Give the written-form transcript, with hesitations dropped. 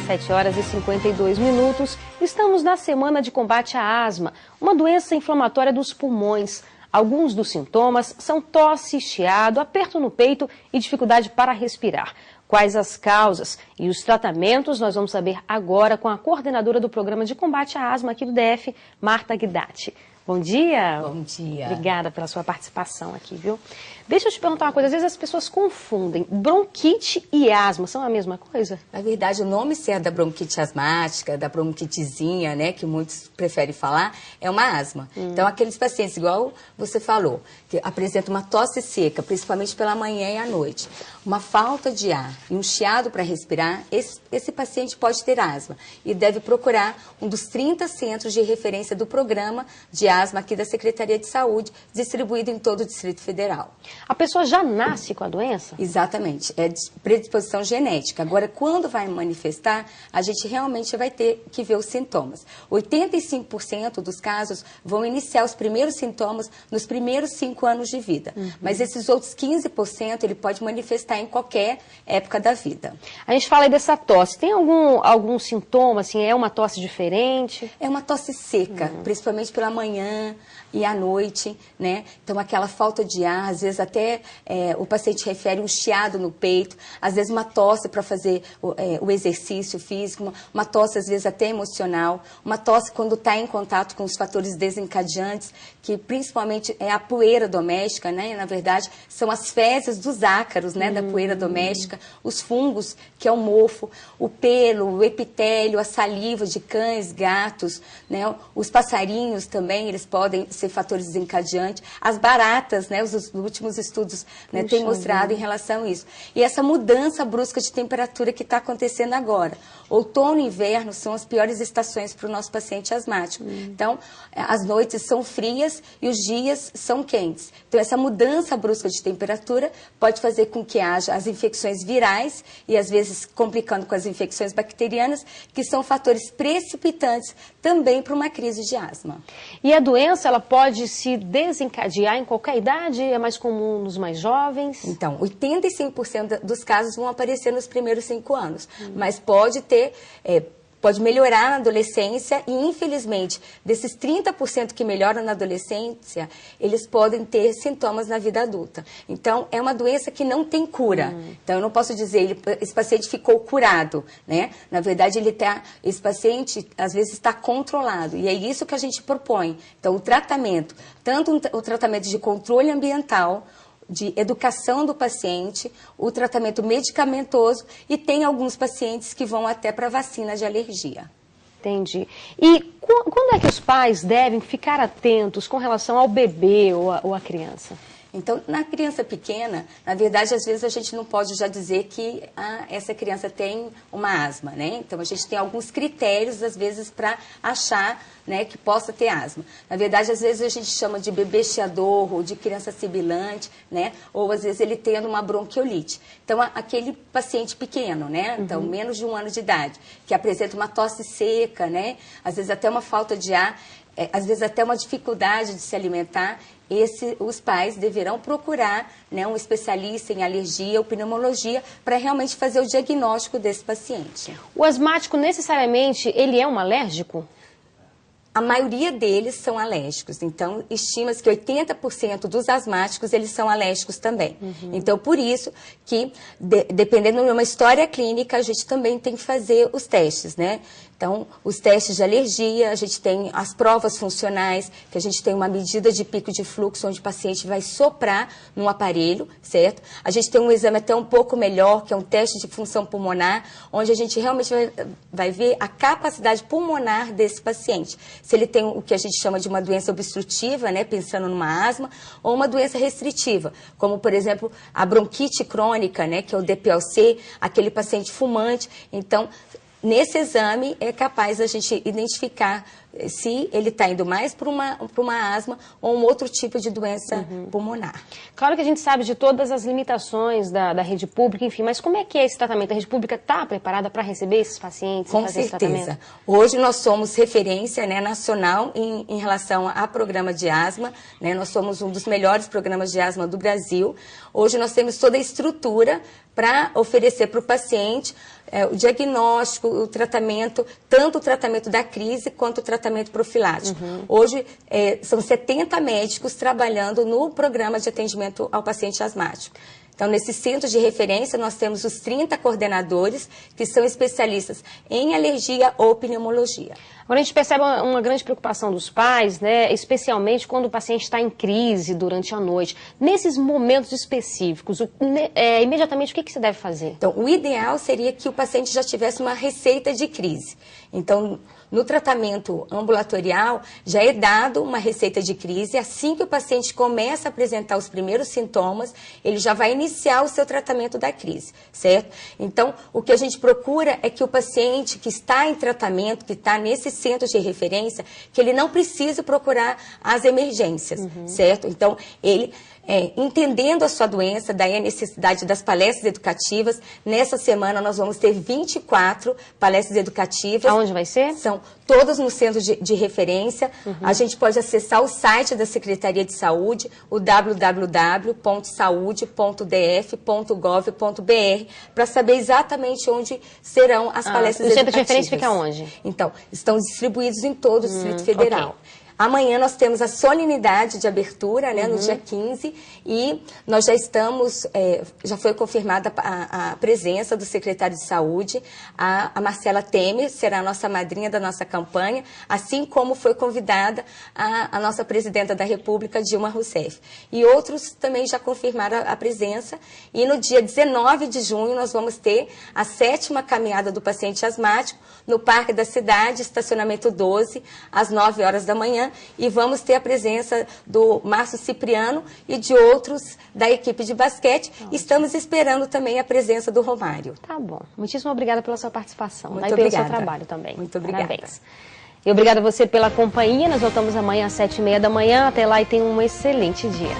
7 horas e 52 minutos. Estamos na semana de combate à asma, uma doença inflamatória dos pulmões. Alguns dos sintomas são tosse, chiado, aperto no peito e dificuldade para respirar. Quais as causas e os tratamentos nós vamos saber agora com a coordenadora do programa de combate à asma aqui do DF, Marta Guidatti. Bom dia. Bom dia. Obrigada pela sua participação aqui, viu? Deixa eu te perguntar uma coisa, às vezes as pessoas confundem bronquite e asma, são a mesma coisa? Na verdade, o nome certo da bronquite asmática, da bronquitezinha, né, que muitos preferem falar, é uma asma. Então, aqueles pacientes, igual você falou, que apresentam uma tosse seca, principalmente pela manhã e à noite, uma falta de ar e um chiado para respirar, esse paciente pode ter asma e deve procurar um dos 30 centros de referência do programa de asma aqui da Secretaria de Saúde, distribuído em todo o Distrito Federal. A pessoa já nasce com a doença? Exatamente, é de predisposição genética. Agora, quando vai manifestar, a gente realmente vai ter que ver os sintomas. 85% dos casos vão iniciar os primeiros sintomas nos primeiros 5 anos de vida. Mas esses outros 15%, ele pode manifestar em qualquer época da vida. A gente fala aí dessa tosse. Tem algum sintoma, assim, é uma tosse diferente? É uma tosse seca, principalmente pela manhã e à noite, né? Então, aquela falta de ar, às vezes até o paciente refere um chiado no peito, às vezes uma tosse para fazer o exercício físico, uma tosse às vezes até emocional, uma tosse quando está em contato com os fatores desencadeantes, que principalmente é a poeira doméstica, né? Na verdade, são as fezes dos ácaros, né? Da poeira doméstica, os fungos, que é o mofo, o pelo, o epitélio, a saliva de cães, gatos, né? Os passarinhos também, eles podem ser fatores desencadeantes, as baratas, né? Os últimos estudos, né, têm mostrado em relação a isso. E essa mudança brusca de temperatura que está acontecendo agora. Outono e inverno são as piores estações para o nosso paciente asmático. Então, as noites são frias e os dias são quentes. Então, essa mudança brusca de temperatura pode fazer com que haja as infecções virais e, às vezes, complicando com as infecções bacterianas, que são fatores precipitantes também para uma crise de asma. E a doença, ela pode se desencadear em qualquer idade? É mais comum nos mais jovens? Então, 85% dos casos vão aparecer nos primeiros 5 anos, mas pode melhorar na adolescência e, infelizmente, desses 30% que melhoram na adolescência, eles podem ter sintomas na vida adulta. Então, é uma doença que não tem cura. Então, eu não posso dizer, esse paciente ficou curado, né? Na verdade, esse paciente, às vezes, está controlado. E é isso que a gente propõe. Então, o tratamento, tanto o tratamento de controle ambiental, de educação do paciente, o tratamento medicamentoso e tem alguns pacientes que vão até para vacina de alergia. Entendi. E quando é que os pais devem ficar atentos com relação ao bebê ou à criança? Então, na criança pequena, na verdade, às vezes a gente não pode já dizer que essa criança tem uma asma, né? Então, a gente tem alguns critérios, às vezes, para achar, né, que possa ter asma. Na verdade, às vezes a gente chama de bebê chiador ou de criança sibilante, né? Ou, às vezes, ele tendo uma bronquiolite. Então, aquele paciente pequeno, né? Então, menos de 1 ano de idade, que apresenta uma tosse seca, né? Às vezes até uma falta de ar, às vezes até uma dificuldade de se alimentar, os pais deverão procurar, né, um especialista em alergia ou pneumologia para realmente fazer o diagnóstico desse paciente. O asmático, necessariamente, ele é um alérgico? A maioria deles são alérgicos, então estima-se que 80% dos asmáticos eles são alérgicos também. Então, por isso que, dependendo de uma história clínica, a gente também tem que fazer os testes, né? Então, os testes de alergia, a gente tem as provas funcionais, que a gente tem uma medida de pico de fluxo, onde o paciente vai soprar num aparelho, certo? A gente tem um exame até um pouco melhor, que é um teste de função pulmonar, onde a gente realmente vai ver a capacidade pulmonar desse paciente. Se ele tem o que a gente chama de uma doença obstrutiva, né, pensando numa asma, ou uma doença restritiva, como, por exemplo, a bronquite crônica, né, que é o DPLC, aquele paciente fumante. Então, nesse exame é capaz a gente identificar se ele está indo mais para uma asma ou um outro tipo de doença pulmonar. Claro que a gente sabe de todas as limitações da rede pública, enfim, mas como é que é esse tratamento? A rede pública está preparada para receber esses pacientes? Com certeza. Hoje nós somos referência, né, nacional em relação a programa de asma, né? Nós somos um dos melhores programas de asma do Brasil. Hoje nós temos toda a estrutura para oferecer para o paciente o diagnóstico, o tratamento, tanto o tratamento da crise quanto o tratamento profilático. Hoje, são 70 médicos trabalhando no programa de atendimento ao paciente asmático. Então, nesses centros de referência, nós temos os 30 coordenadores, que são especialistas em alergia ou pneumologia. Agora, a gente percebe uma grande preocupação dos pais, né, especialmente quando o paciente está em crise durante a noite. Nesses momentos específicos, imediatamente, o que se deve fazer? Então, o ideal seria que o paciente já tivesse uma receita de crise. Então, no tratamento ambulatorial, já é dado uma receita de crise. Assim que o paciente começa a apresentar os primeiros sintomas, ele já vai iniciar o seu tratamento da crise, certo? Então, o que a gente procura é que o paciente que está em tratamento, que está nesses centros de referência, que ele não precise procurar as emergências, certo? Então, ele... entendendo a sua doença, daí a necessidade das palestras educativas. Nessa semana nós vamos ter 24 palestras educativas. Aonde vai ser? São todas no centro de referência. A gente pode acessar o site da Secretaria de Saúde, o www.saude.df.gov.br, para saber exatamente onde serão as palestras educativas. O centro de referência fica onde? Então, estão distribuídos em todo o Distrito Federal. Okay. Amanhã nós temos a solenidade de abertura, né, no dia 15, e nós já estamos, já foi confirmada a presença do secretário de Saúde, a Marcela Temer será a nossa madrinha da nossa campanha, assim como foi convidada a nossa presidenta da República, Dilma Rousseff. E outros também já confirmaram a presença, e no dia 19 de junho nós vamos ter a 7ª caminhada do paciente asmático no Parque da Cidade, estacionamento 12, às 9 horas da manhã, e vamos ter a presença do Márcio Cipriano e de outros da equipe de basquete. Estamos esperando também a presença do Romário. Tá bom. Muitíssimo obrigada pela sua participação. Muito e obrigada. Pelo seu trabalho também. Muito obrigada. Parabéns. E obrigada a você pela companhia. Nós voltamos amanhã às 7h30 da manhã. Até lá e tenha um excelente dia.